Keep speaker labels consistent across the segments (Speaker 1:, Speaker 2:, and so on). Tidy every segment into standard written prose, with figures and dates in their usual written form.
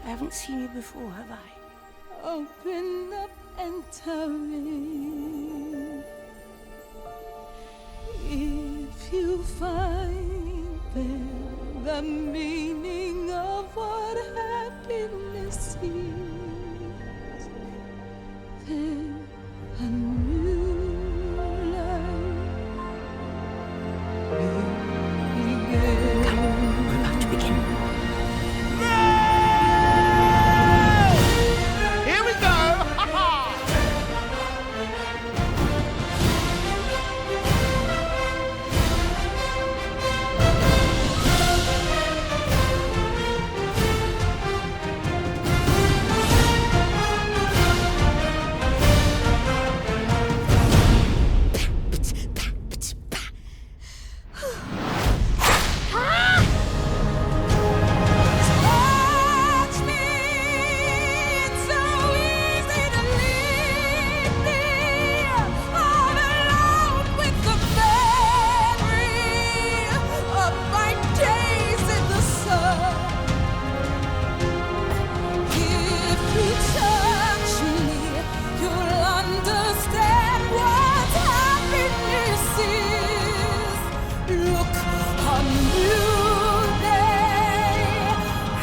Speaker 1: I haven't seen you before, have I?
Speaker 2: Open up and tell me if you find there the meaning of what happiness is. Then a new life will begin.
Speaker 1: Come, we're about to begin.
Speaker 3: Here we go! Ha-ha!
Speaker 2: Touch me, it's so easy to leave me all alone with the memory of my days in the sun. If you touch me, you'll understand what happiness is. Look, a new day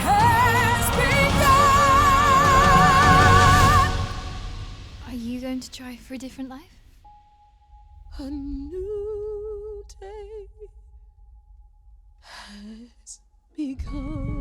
Speaker 2: has begun.
Speaker 4: Are you going to try for a different life?
Speaker 2: A new day has begun.